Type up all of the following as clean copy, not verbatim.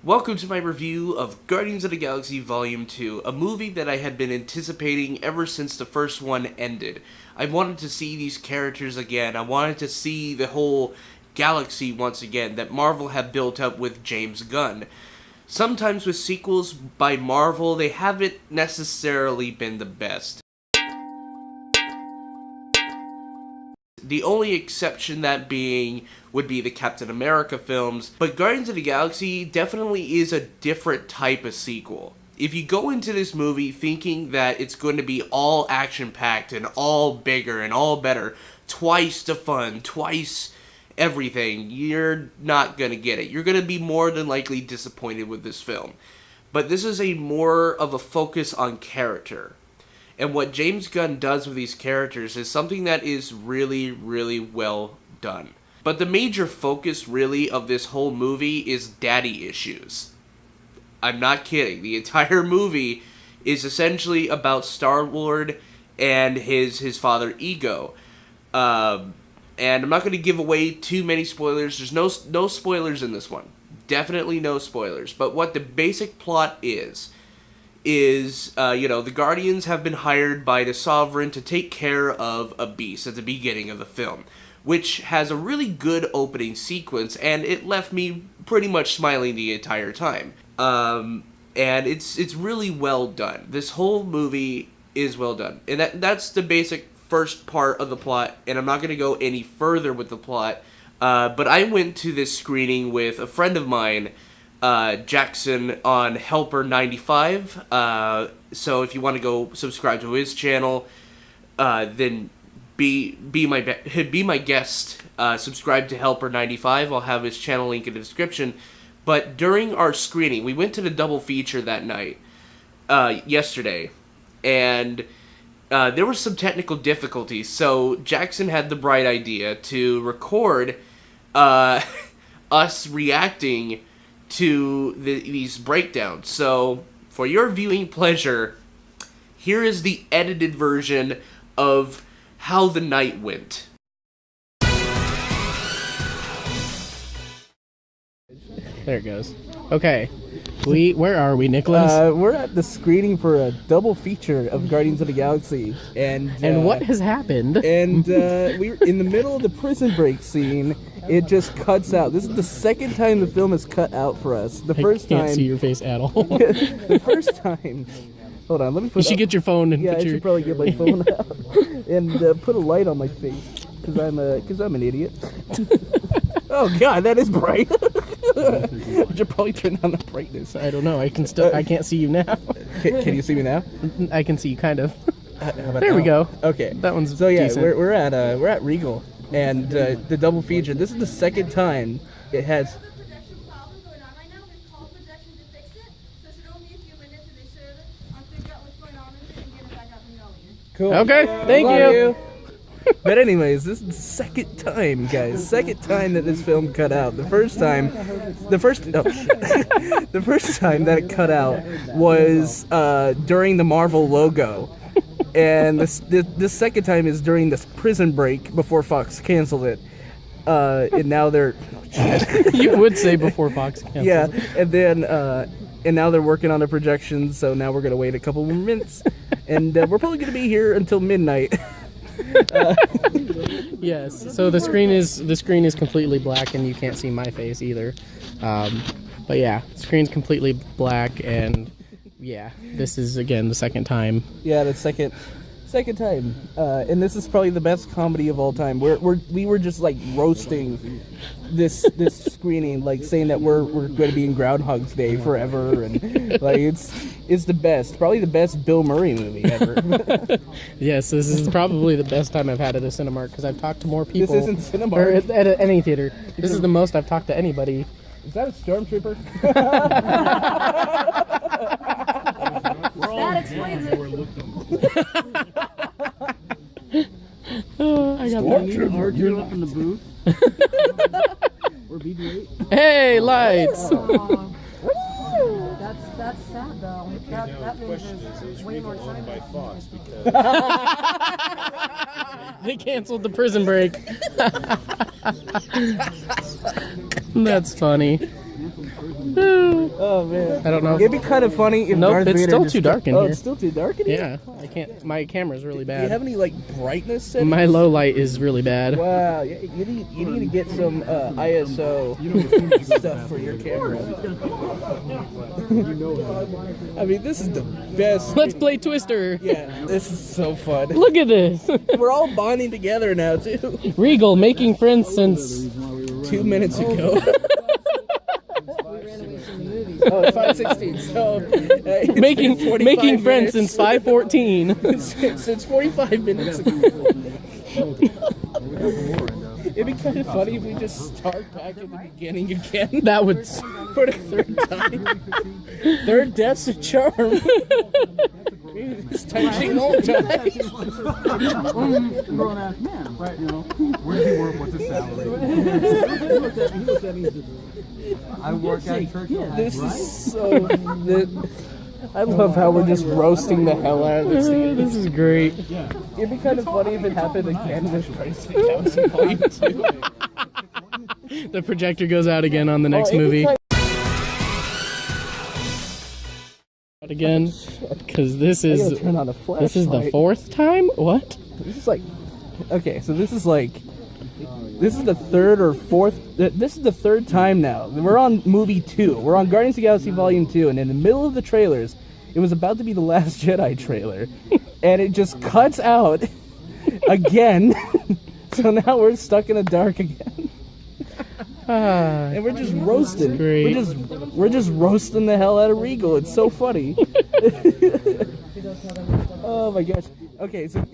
Welcome to my review of Guardians of the Galaxy Volume 2, a movie that I had been anticipating ever since the first one ended. I wanted to see these characters again. I wanted to see the whole galaxy once again that Marvel had built up with James Gunn. Sometimes with sequels by Marvel, they haven't necessarily been the best. The only exception that being would be the Captain America films, but Guardians of the Galaxy definitely is a different type of sequel. If you go into this movie thinking that it's going to be all action-packed and all bigger and all better, twice the fun, twice everything, you're not going to get it. You're going to be more than likely disappointed with this film. But this is a more of a focus on character. And what James Gunn does with these characters is something that is really, really well done. But the major focus, really, of this whole movie is daddy issues. I'm not kidding. The entire movie is essentially about Star-Lord and his father, Ego. And I'm not going to give away too many spoilers. There's no spoilers in this one. Definitely no spoilers. But what the basic plot is the Guardians have been hired by the Sovereign to take care of a beast at the beginning of the film, which has a really good opening sequence, and it left me pretty much smiling the entire time. And it's really well done. This whole movie is well done, and that's the basic first part of the plot, and I'm not going to go any further with the plot, but I went to this screening with a friend of mine, Jackson, on Helper 95. So if you want to go subscribe to his channel, then be my guest. Subscribe to Helper 95. I'll have his channel link in the description. But during our screening, we went to the double feature that night, yesterday, and there were some technical difficulties. So Jackson had the bright idea to record us reacting to these breakdowns. So, for your viewing pleasure, here is the edited version of how the night went. There it goes. Okay. Where are we, Nicholas? We're at the screening for a double feature of Guardians of the Galaxy, and what has happened? And we're in the middle of the prison break scene. It just cuts out. This is the second time the film is cut out for us. The first time. I can't see your face at all. The first time. Hold on, let me put. You should get your phone and yeah, put I should probably get my phone out and put a light on my face because I'm an idiot. Oh God, that is bright. I should probably turn down the brightness. I don't know. I can't see you now. Can you see me now? I can see you kind of. How about there now? we go. Okay, that one's so yeah. Decent. We're at Regal, and the double feature. This is the second time it has. Cool. Okay, thank you. But anyways, this is the second time, guys. Second time that this film cut out. The first time that it cut out was during the Marvel logo. And the second time is during this prison break before Fox canceled it. And now they're... You would say before Fox canceled. Yeah, and then... and now they're working on the projections, so now we're going to wait a couple more minutes. And we're probably going to be here until midnight. Yes. So the screen is completely black, and you can't see my face either. But yeah, the screen's completely black, and yeah, this is again the second time. Yeah, the second time, and this is probably the best comedy of all time. We were just like roasting this screening, like saying that we're going to be in Groundhog's Day forever, and like it's the best, probably the best Bill Murray movie ever. Yes, this is probably the best time I've had at a Cinemark because I've talked to more people. This isn't Cinemark. Or at any theater. This is the most I've talked to anybody. Is that a stormtrooper? That explains it. I got that. Argue up in the booth. Or BB-8. Hey, lights! That's sad though. That means there's way more time. By Fox because They canceled the Prison Break. That's funny. Oh man. I don't know. It'd be kind of funny if Nope, Darth it's Vader still just too dark in oh, here. it's still too dark in here? Yeah, I can't. My camera's really Do you have bad. any like brightness settings? My low light is really bad. Wow, you need to get some ISO stuff for your camera. I mean, this is the best. Let's play Twister. Yeah, this is so fun. Look at this. We're all bonding together now too. Regal making friends since 2 minutes ago. Oh, it's 5:16. So it's making been 45 making friends minutes. since 5:14. Since 45 minutes ago. It'd be kind of funny if we just start back at the beginning again That would. for the third time. Third death's a charm. This time she won't die. Grown ass man, but you know, where does he work? What's his salary? He looked at me and said, I work at Churchill. This is so. I love how we're just roasting the hell out of this thing. This is great. It'd be kind of funny if it happened again with Guardians of the Galaxy Volume 2. The projector goes out again on the next it'd be movie. kind Again, because this I is gotta turn on the flashlight. this is the fourth time. What? This is like, okay, so this is the third or fourth. This is the third time now. We're on movie 2. We're on Guardians of the Galaxy Volume 2, and in the middle of the trailers, it was about to be the Last Jedi trailer, and it just cuts out again. So now we're stuck in the dark again, and we're just roasting. great. We're just roasting the hell out of Regal. It's so funny. Oh my gosh. Okay, so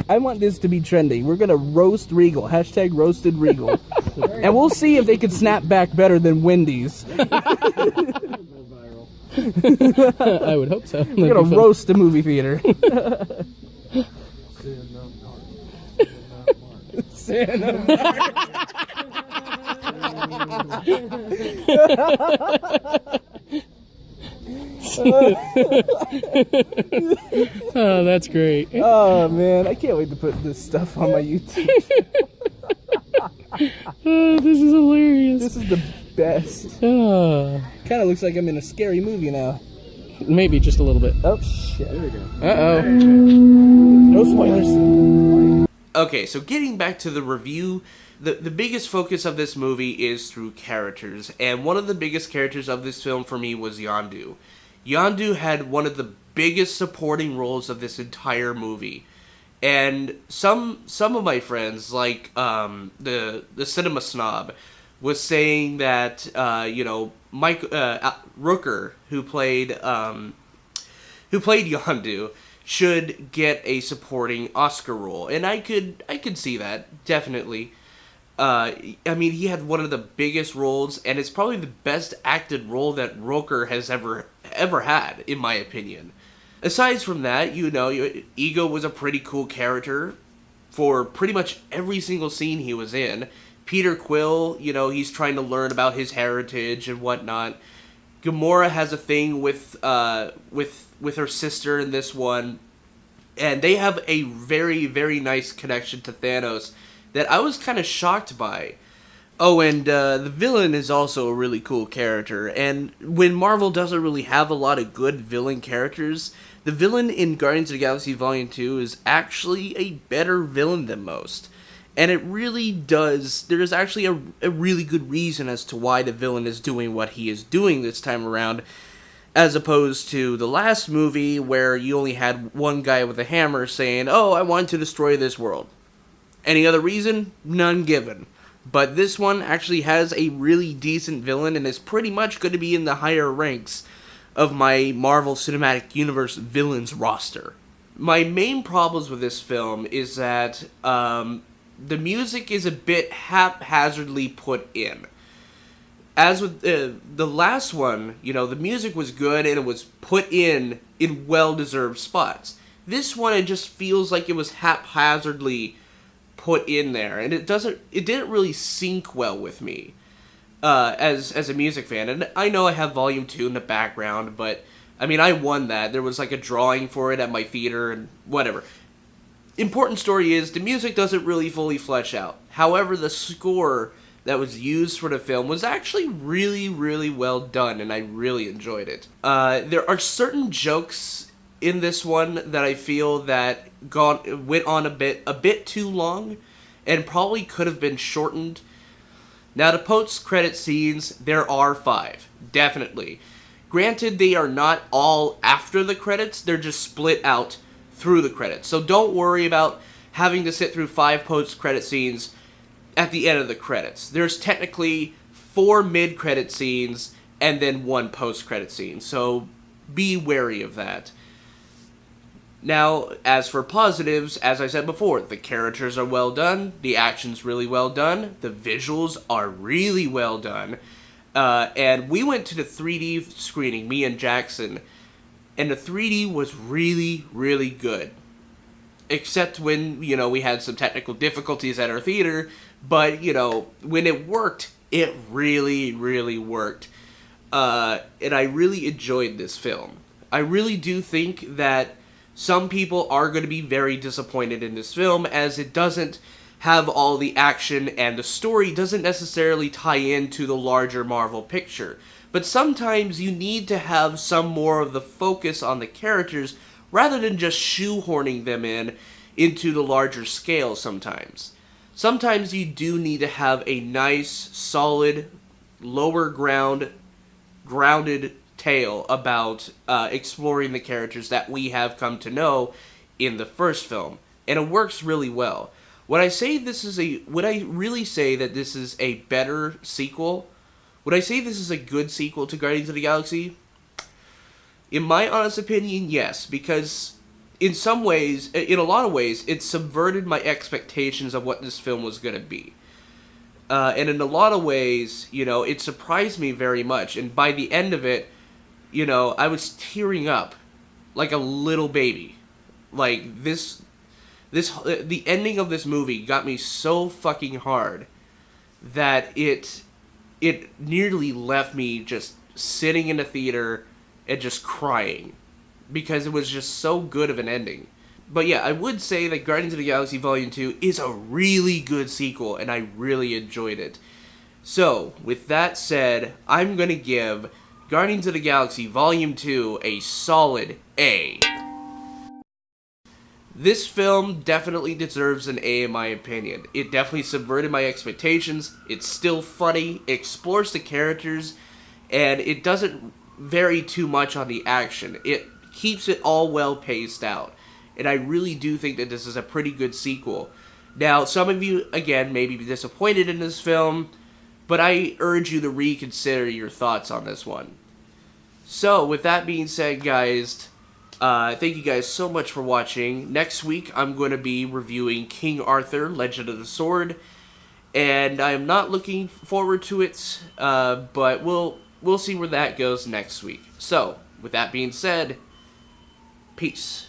I want this to be trending. We're gonna roast Regal. Hashtag roasted Regal. And we'll see if they can snap back better than Wendy's. I would hope so. We're gonna roast the movie theater. Oh, that's great. Oh man, I can't wait to put this stuff on my YouTube. Oh, this is hilarious. This is the best. Oh, Kind of looks like I'm in a scary movie now. maybe just a little bit. Oh shit. Uh-oh. No spoilers. Okay, so getting back to the review, the biggest focus of this movie is through characters, and one of the biggest characters of this film for me was Yondu. Yondu had one of the biggest supporting roles of this entire movie, and some of my friends, like the cinema snob, was saying that Mike Rooker, who played Yondu, should get a supporting Oscar role, and I could see that, definitely. I mean, he had one of the biggest roles, and it's probably the best acted role that Rooker has ever had, in my opinion. Aside from that, Ego was a pretty cool character for pretty much every single scene he was in. Peter Quill, he's trying to learn about his heritage and whatnot. Gamora has a thing with her sister in this one, and they have a very, very nice connection to Thanos that I was kind of shocked by. Oh, and the villain is also a really cool character, and when Marvel doesn't really have a lot of good villain characters, the villain in Guardians of the Galaxy Volume 2 is actually a better villain than most. And it really does, there is actually a really good reason as to why the villain is doing what he is doing this time around, as opposed to the last movie where you only had one guy with a hammer saying, "Oh, I want to destroy this world." Any other reason? None given. But this one actually has a really decent villain and is pretty much going to be in the higher ranks of my Marvel Cinematic Universe villains roster. My main problems with this film is that the music is a bit haphazardly put in. As with the last one, the music was good and it was put in well-deserved spots. This one, it just feels like it was haphazardly put in there, and it didn't really sync well with me as a music fan. And I know I have Volume 2 in the background, but I mean, I won that. There was like a drawing for it at my theater and whatever. Important story is the music doesn't really fully flesh out. However, the score that was used for the film was actually really, really well done, and I really enjoyed it. There are certain jokes in this one that I feel that went on a bit too long, and probably could have been shortened. Now, the post-credit scenes, there are 5, definitely. Granted, they are not all after the credits, they're just split out through the credits. So don't worry about having to sit through 5 post-credit scenes at the end of the credits. There's technically 4 mid-credit scenes and then 1 post-credit scene, so be wary of that. Now, as for positives, as I said before, the characters are well done, the action's really well done, the visuals are really well done, and we went to the 3D screening, me and Jackson, and the 3D was really, really good. Except when, we had some technical difficulties at our theater, but, when it worked, it really, really worked. And I really enjoyed this film. I really do think that some people are going to be very disappointed in this film, as it doesn't have all the action, and the story doesn't necessarily tie into the larger Marvel picture. But sometimes you need to have some more of the focus on the characters, rather than just shoehorning them into the larger scale sometimes. Sometimes you do need to have a nice, solid, lower grounded tale about exploring the characters that we have come to know in the first film, and it works really well. Would I really say that this is a better sequel? Would I say this is a good sequel to Guardians of the Galaxy? In my honest opinion, yes, because in a lot of ways, it subverted my expectations of what this film was going to be. And in a lot of ways, it surprised me very much, and by the end of it, I was tearing up like a little baby. Like, the ending of this movie got me so fucking hard that it nearly left me just sitting in the theater and just crying, because it was just so good of an ending. But yeah, I would say that Guardians of the Galaxy Volume 2 is a really good sequel, and I really enjoyed it. So, with that said, I'm going to give Guardians of the Galaxy Volume 2 a solid A. This film definitely deserves an A in my opinion. It definitely subverted my expectations, it's still funny, it explores the characters, and it doesn't vary too much on the action. It keeps it all well paced out, and I really do think that this is a pretty good sequel. Now, some of you, again, may be disappointed in this film, but I urge you to reconsider your thoughts on this one. So, with that being said, guys, thank you guys so much for watching. Next week, I'm going to be reviewing King Arthur, Legend of the Sword, and I am not looking forward to it, but we'll see where that goes next week. So, with that being said, peace.